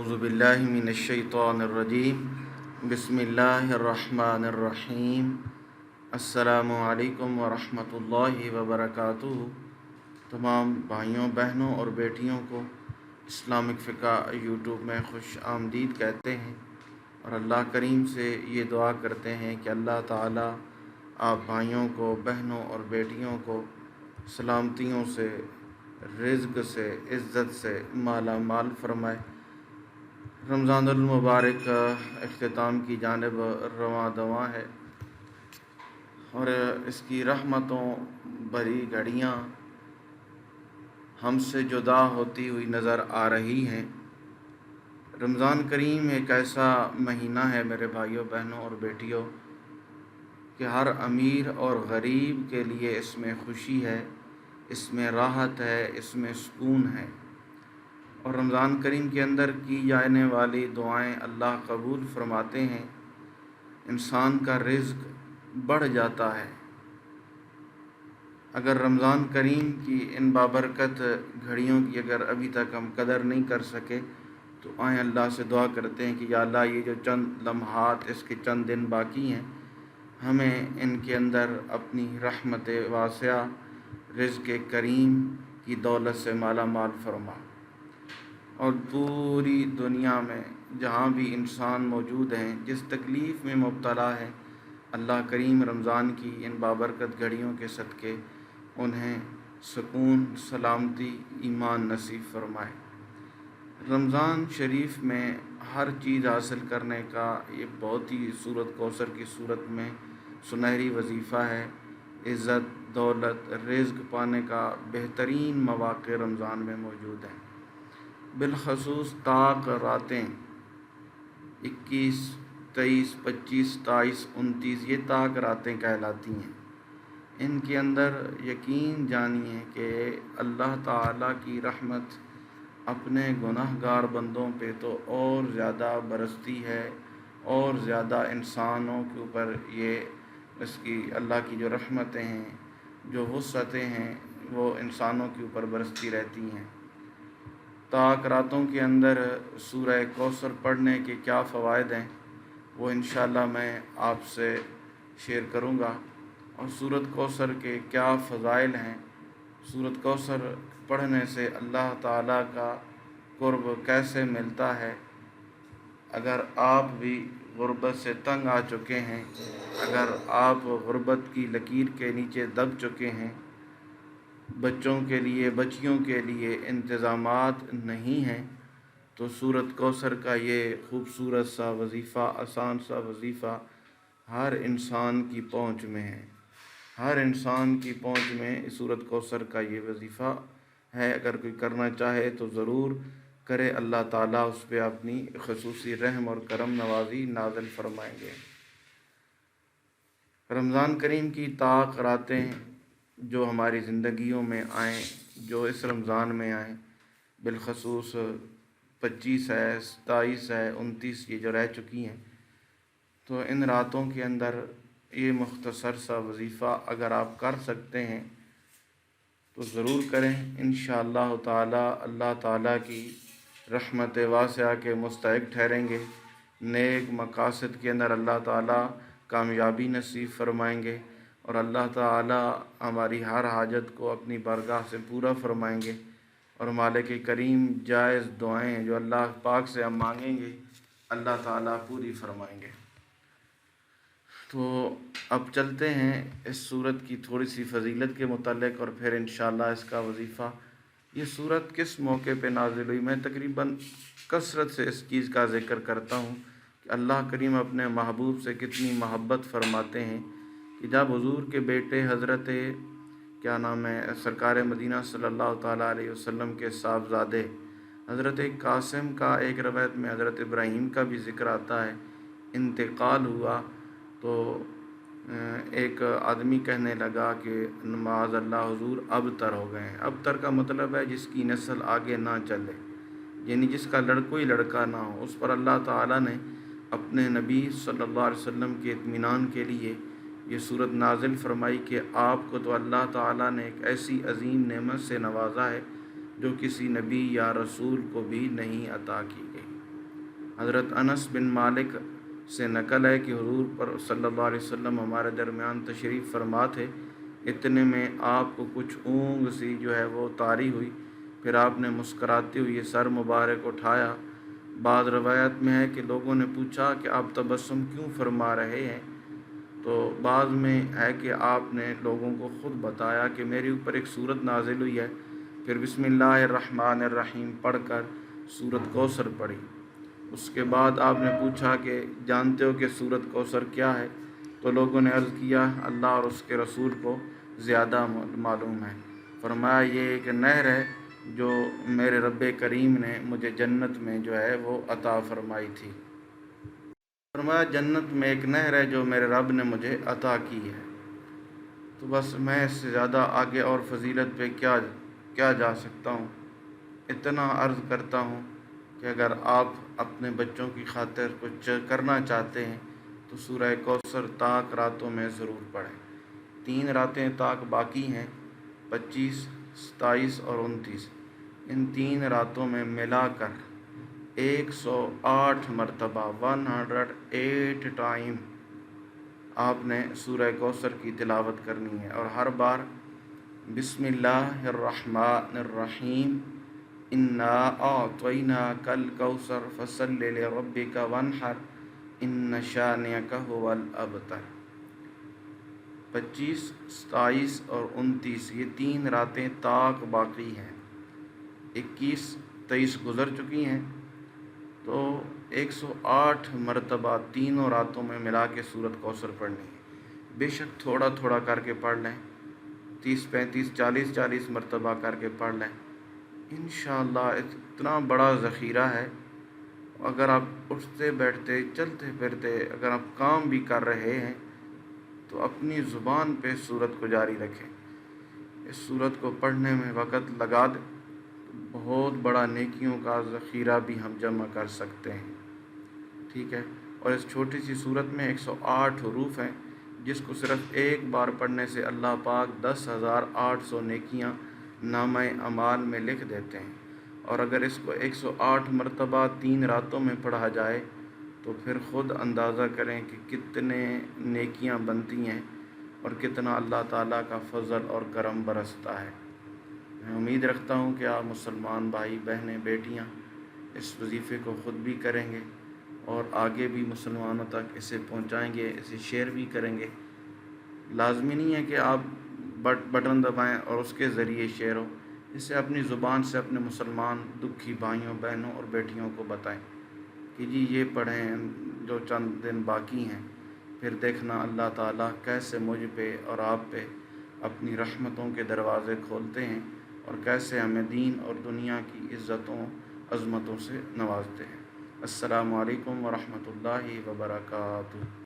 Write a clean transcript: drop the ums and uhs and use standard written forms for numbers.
अऊज़ु बिल्लाहि मिनश्शैतानिर्रजीम बिस्मिल्लाहिर्रहमानिर्रहीम अस्सलामु अलैकुम वरहमतुल्लाहि वबरकातुहू। तमाम भाइयों बहनों और बेटियों को इस्लामिक फ़िक़्ह यूट्यूब में खुश आमदीद कहते हैं और अल्लाह करीम से ये दुआ करते हैं कि अल्लाह ताला आप भाइयों को, बहनों और बेटियों को सलामतियों से, रिज़्क़ से, इज़्ज़त से माला माल फरमाए। रमज़ानुल मुबारक इख्तिताम की जानिब रवां दवां है और इसकी रहमतों भरी घड़ियाँ हमसे जुदा होती हुई नज़र आ रही हैं। रमज़ान करीम एक ऐसा महीना है मेरे भाइयों बहनों और बेटियों कि हर अमीर और गरीब के लिए इसमें खुशी है, इसमें राहत है, इसमें सुकून है। और रमज़ान करीम के अंदर की जाने वाली दुआएं अल्लाह कबूल फरमाते हैं। इंसान का रिज़्क़ बढ़ जाता है। अगर रमज़ान करीम की इन बाबरकत घड़ियों की अगर अभी तक हम कदर नहीं कर सके तो आए अल्लाह से दुआ करते हैं कि या अल्लाह ये जो चंद लम्हात, इसके चंद दिन बाकी हैं, हमें इनके अंदर अपनी रहमत वासिया, रिज़्क़ करीम की दौलत से माला माल फरमा। और पूरी दुनिया में जहाँ भी इंसान मौजूद हैं, जिस तकलीफ़ में मुब्तला है, अल्लाह करीम रमज़ान की इन बाबरकत घड़ियों के सदक़े उन्हें सुकून, सलामती, ईमान नसीब फरमाए। रमज़ान शरीफ में हर चीज़ हासिल करने का ये बहुत ही सूरत कौसर की सूरत में सुनहरी वजीफ़ा है। इज़्ज़त, दौलत, रिज़्क़ पाने का बेहतरीन मौक़े रमज़ान में मौजूद हैं। बिलखसूस ताक रातें 21, 23, 25, 27, 29 ये ताक रातें कहलाती हैं। इनके अंदर यकीन जानिए कि अल्लाह ताला की रहमत अपने गुनहगार बंदों पे तो और ज़्यादा बरसती है और ज़्यादा इंसानों के ऊपर ये इसकी अल्लाह की जो रहमतें हैं, जो वुसअतें हैं, वो इंसानों के ऊपर बरसती रहती हैं। ताक रातों के अंदर सूरह कौसर पढ़ने के क्या फ़वाइद हैं वो इंशाअल्लाह मैं आपसे शेयर करूँगा, और सूरत कौसर के क्या फ़ज़ाइल हैं, सूरत कौसर पढ़ने से अल्लाह ताला का क़ुर्ब कैसे मिलता है। अगर आप भी ग़ुरबत से तंग आ चुके हैं, अगर आप ग़ुरबत की लकीर के नीचे दब चुके हैं, बच्चों के लिए, बच्चियों के लिए इंतज़ामात नहीं हैं, तो सूरत कौसर का ये ख़ूबसूरत सा वजीफ़ा, आसान सा वजीफ़ा हर इंसान की पहुँच में है। हर इंसान की पहुँच में सूरत कौसर का ये वजीफ़ा है। अगर कोई करना चाहे तो ज़रूर करे, अल्लाह ताला उस पर अपनी ख़ुसूसी रहम और करम नवाज़ी नाज़िल फरमाएंगे। रमज़ान करीम की ताक रातें जो हमारी ज़िंदगियों में आएँ, जो इस रमज़ान में आएँ, बिलखसूस 25 है, 27 है, 29 ये जो रह चुकी हैं, तो इन रातों के अंदर ये मुख्तसर सा वजीफ़ा अगर आप कर सकते हैं तो ज़रूर करें। इंशाअल्लाह ताला अल्लाह ताला की रहमत वासिया के मुस्तहिक़ ठहरेंगे। नेक मकासद के अंदर अल्लाह ताला कामयाबी नसीब फरमाएंगे और अल्लाह ताला हमारी हर हाजत को अपनी बारगाह से पूरा फरमाएंगे। और मालिक करीम जायज़ दुआएं जो अल्लाह पाक से हम मांगेंगे, अल्लाह ताला पूरी फरमाएंगे। तो अब चलते हैं इस सूरत की थोड़ी सी फ़जीलत के मुतालिक और फिर इंशाअल्लाह इसका वजीफ़ा। ये सूरत किस मौके पे नाज़िल हुई, मैं तकरीबन कसरत से इस चीज़ का ज़िक्र करता हूँ कि अल्लाह करीम अपने महबूब से कितनी महब्बत फरमाते हैं कि जब हुज़ूर के बेटे हज़रत क्या नाम है सरकार मदीना सल्लल्लाहु ताला अलैहि वसल्लम के साहबज़ादे हज़रत कासिम का एक रवायत में हज़रत इब्राहीम का भी ज़िक्र आता है, इंतकाल हुआ तो एक आदमी कहने लगा कि माज़अल्लाह हुज़ूर अबतर हो गए हैं। अबतर का मतलब है जिसकी नस्ल आगे ना चले, यानी जिसका लड़कों ही लड़का ना हो। उस पर अल्लाह ताला ने अपने नबी सल्लल्लाहु अलैहि वसल्लम के इत्मीनान के लिए ये सूरत नाज़िल फरमाई कि आपको तो अल्लाह ताला ने एक ऐसी अजीम नेमत से नवाजा है जो किसी नबी या रसूल को भी नहीं अता की गई। हज़रत अनस बिन मालिक से नकल है कि हुज़ूर पर सल्लल्लाहु अलैहि वसल्लम हमारे दरमियान तशरीफ़ फरमा थे। इतने में आपको कुछ ऊँग सी जो है वो तारी हुई, फिर आपने मुस्कराते हुए सर मुबारक उठाया। बाद रवायत में है कि लोगों ने पूछा कि आप तबस्सुम क्यों फरमा रहे हैं, तो बाद में है कि आपने लोगों को ख़ुद बताया कि मेरे ऊपर एक सूरत नाजिल हुई है, फिर बिस्मिल्लाहिर्रहमानिर्रहीम पढ़कर सूरत कौसर पढ़ी। उसके बाद आपने पूछा कि जानते हो कि सूरत कौसर क्या है, तो लोगों ने अर्ज़ किया अल्लाह और उसके रसूल को ज़्यादा मालूम है। फरमाया ये एक नहर है जो मेरे रब्बे करीम ने मुझे जन्नत में जो है वो अता फरमाई थी। फरमाया जन्नत में एक नहर है जो मेरे रब ने मुझे अता की है। तो बस मैं इससे ज़्यादा आगे और फजीलत पे क्या क्या जा सकता हूँ। इतना अर्ज़ करता हूँ कि अगर आप अपने बच्चों की खातिर कुछ करना चाहते हैं तो सूरह कौसर ताक रातों में ज़रूर पढ़ें। 3 रातें ताक बाकी हैं, 25, 27 और 29। इन 3 रातों में मिलाकर 108 मरतबा 108 टाइम आपने सूरह कौसर की तिलावत करनी है, और हर बार बिस्मिल्लाहिर्रहमानिर्रहीम इन्ना आतैना कल कौसर फसल्लि लिरब्बिका वन्हर इन्न शानिअका हुवल अबतर। 25, 27 और 29 ये 3 रातें ताक बाकी हैं। 21, 23 गुज़र चुकी हैं, तो 108 मरतबा तीनों रातों में मिला के सूरत कौसर पढ़नी है। बेशक थोड़ा थोड़ा करके पढ़ लें, 30, 35, 40 मरतबा करके पढ़ लें। इंशाअल्लाह इतना बड़ा ज़ख़ीरा है। अगर आप उठते बैठते चलते फिरते अगर आप काम भी कर रहे हैं तो अपनी ज़ुबान पे सूरत को जारी रखें। इस सूरत को पढ़ने में वक़्त लगा दें, बहुत बड़ा नेकियों का ज़ख़ीरा भी हम जमा कर सकते हैं। ठीक है, और इस छोटी सी सूरत में 108 हरूफ हैं, जिसको सिर्फ़ एक बार पढ़ने से अल्लाह पाक 10,800 नेकियां नामे अमाल में लिख देते हैं। और अगर इसको 108 मरतबा 3 रातों में पढ़ा जाए तो फिर ख़ुद अंदाज़ा करें कि कितने नेकियां बनती हैं और कितना अल्लाह ताला का फ़ज़ल और करम बरसता है। मैं उम्मीद रखता हूँ कि आप मुसलमान भाई बहनें बेटियाँ इस वजीफ़े को ख़ुद भी करेंगे और आगे भी मुसलमानों तक इसे पहुँचाएँगे, इसे शेयर भी करेंगे। लाज़मी नहीं है कि आप बटन दबाएं और उसके ज़रिए शेयर हो, इसे अपनी ज़ुबान से अपने मुसलमान दुखी भाइयों बहनों और बेटियों को बताएं कि जी ये पढ़ें जो चंद दिन बाकी हैं। फिर देखना अल्लाह ताला कैसे मुझ पे और आप पे अपनी रहमतों के दरवाज़े खोलते हैं और कैसे हमें दीन और दुनिया की इज़्ज़तों अज़मतों से नवाजते हैं। अस्सलामु अलैकुम व रहमतुल्लाहि व बरकातुहू।